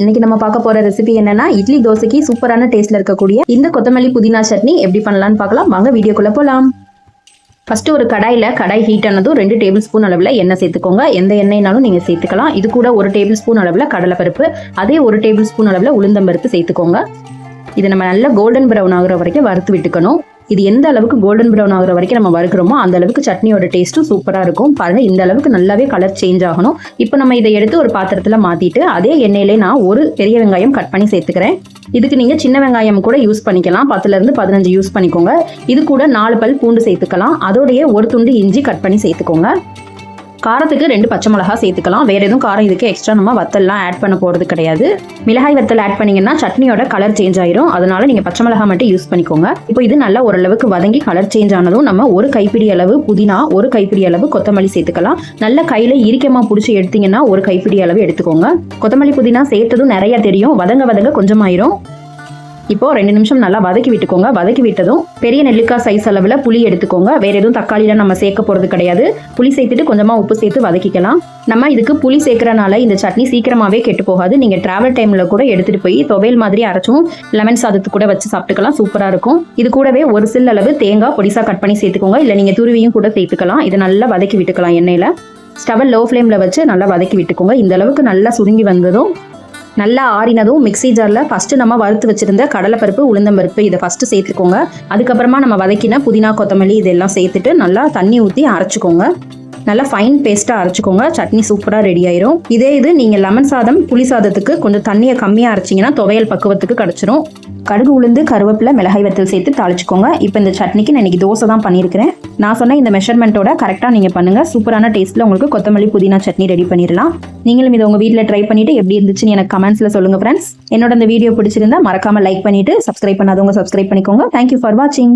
இன்னைக்கு நம்ம பார்க்க போற ரெசிபி என்னன்னா இட்லி தோசைக்கு சூப்பரான டேஸ்ட்ல இருக்கக்கூடிய இந்த கொத்தமல்லி புதினா சட்னி எப்படி பண்ணலாம்னு பார்க்கலாம். வாங்க வீடியோக்குள்ள போலாம். ஃபர்ஸ்ட் ஒரு கடாய் ஹீட் ஆனதும் 2 டேபிள் ஸ்பூன் அளவில் எண்ணெய் சேர்த்துக்கோங்க. எந்த எண்ணெய்னாலும் நீங்கள் சேர்த்துக்கலாம். இது கூட 1 டேபிள் ஸ்பூன் அளவில் கடலைப்பருப்பு, அதே 1 டேபிள் ஸ்பூன் அளவில் உளுந்தம்பருப்பு சேர்த்துக்கோங்க. இது நம்ம நல்லா கோல்டன் ப்ரௌன் ஆகுற வரைக்கும் வறுத்து விட்டுக்கணும். இது எந்த அளவுக்கு கோல்டன் ப்ரௌன் ஆகுற வரைக்கும் நம்ம வறுக்கிறோமோ அந்த அளவுக்கு சட்னியோட டேஸ்ட்டும் சூப்பராக இருக்கும். பாருங்க, இந்த அளவுக்கு நல்லாவே கலர் சேஞ்ச் ஆகணும். இப்போ நம்ம இதை எடுத்து ஒரு பாத்திரத்தில் மாற்றிட்டு அதே எண்ணெயிலே நான் ஒரு பெரிய வெங்காயம் கட் பண்ணி சேர்த்துக்கிறேன். இதுக்கு நீங்கள் சின்ன வெங்காயம் கூட யூஸ் பண்ணிக்கலாம். 10லேருந்து 15 யூஸ் பண்ணிக்கோங்க. இது கூட 4 பல் பூண்டு சேர்த்துக்கலாம். அதோடைய ஒரு துண்டு இஞ்சி கட் பண்ணி சேர்த்துக்கோங்க. காரத்துக்கு 2 பச்சை மிளகா சேர்த்துக்கலாம். வேறு எதுவும் காரம் இதுக்கு எக்ஸ்ட்ரா நம்ம வத்தல்லாம் ஆட் பண்ண போகிறது கிடையாது. மிளகாய் வத்தல் ஆட் பண்ணிங்கன்னா சட்னியோட கலர் சேஞ்ச் ஆயிரும். அதனால நீங்கள் பச்சை மிளகா மட்டும் யூஸ் பண்ணிக்கோங்க. இப்போ இது நல்லா ஓரளவுக்கு வதங்கி கலர் சேஞ்ச் ஆனதும் நம்ம 1 கைப்பிடி அளவு புதினா, 1 கைப்பிடி அளவு கொத்தமல்லி சேர்த்துக்கலாம். நல்ல கையில் இறுக்கமாக பிடிச்சி எடுத்தீங்கன்னா 1 கைப்பிடி அளவு எடுத்துக்கோங்க. கொத்தமல்லி புதினா சேர்த்ததும் நிறைய தெரியும், வதங்க கொஞ்சமாயிரும். இப்போ 2 நிமிஷம் நல்லா வதக்கி விட்டுக்கோங்க. வதக்கி விட்டதும் பெரிய நெல்லிக்காய் சைஸ் அளவில் புளி எடுத்துக்கோங்க. வேற எதுவும் தக்காளியில் நம்ம சேர்க்க போகிறது கிடையாது. புளி சேர்த்துட்டு கொஞ்சமாக உப்பு சேர்த்து வதக்கிக்கலாம். நம்ம இதுக்கு புளி சேர்க்கறனால இந்த சட்னி சீக்கிரமாகவே கெட்டு போகாது. நீங்கள் டிராவல் டைமில் கூட எடுத்துகிட்டு போய் துவையல் மாதிரி அரைச்சும் லெமன் சாதத்து கூட வச்சு சாப்பிட்டுக்கலாம். சூப்பராக இருக்கும். இது கூடவே ஒரு சில் அளவு தேங்காய் பொடிசாக கட் பண்ணி சேர்த்துக்கோங்க. இல்லை நீங்கள் துருவியும் கூட சேர்த்துக்கலாம். இதை நல்லா வதக்கி விட்டுக்கலாம். எண்ணெயில் ஸ்டவ் லோ ஃப்ளேமில் வச்சு நல்லா வதக்கி விட்டுக்கோங்க. இந்த அளவுக்கு நல்லா சுருங்கி வந்ததும் நல்லா ஆறினதும் மிக்ஸி ஜாரில் ஃபஸ்ட்டு நம்ம வறுத்து வச்சுருந்த கடலைப்பருப்பு, உளுந்தம்பருப்பு இதை ஃபஸ்ட்டு சேர்த்துக்கோங்க. அதுக்கப்புறமா நம்ம வதக்கின புதினா, கொத்தமல்லி இதெல்லாம் சேர்த்துட்டு நல்லா தண்ணி ஊற்றி அரைச்சிக்கோங்க. நல்லா ஃபைன் பேஸ்ட்டாக அரைச்சிக்கோங்க. சட்னி சூப்பராக ரெடி ஆயிரும். இதே இது நீங்கள் லெமன் சாதம், புளி சாதத்துக்கு கொஞ்சம் தண்ணியை கம்மியாக அரைச்சிங்கன்னா துவையல் பக்குவத்துக்கு கிடச்சிரும். கடுகு, உளுந்து, கருவேப்பிலை, மிளகாய் வத்தல் சேர்த்து தாளிச்சுக்கோங்க. இப்போ இந்த சட்னிக்கு நான் இன்றைக்கி தோசை தான் பண்ணியிருக்கிறேன். நான் சொன்ன இந்த மெஷர்மெண்ட்டோட கரெக்டாக நீங்கள் பண்ணுங்கள். சூப்பரான டேஸ்ட்டில் உங்களுக்கு கொத்தமல்லி புதினா சட்னி ரெடி பண்ணிடலாம். நீங்களும் இதை உங்கள் வீட்டில் ட்ரை பண்ணிவிட்டு எப்படி இருந்துச்சுன்னு எனக்கு கமெண்ட்ஸில் சொல்லுங்கள் ஃப்ரெண்ட்ஸ். என்னோட இந்த வீடியோ பிடிச்சிருந்தா மறக்காமல் லைக் பண்ணிவிட்டு சப்ஸ்கிரைப் பண்ணாதவங்க சப்ஸ்கிரைப் பண்ணிக்கோங்க. தேங்க்யூ ஃபார் வாட்சிங்.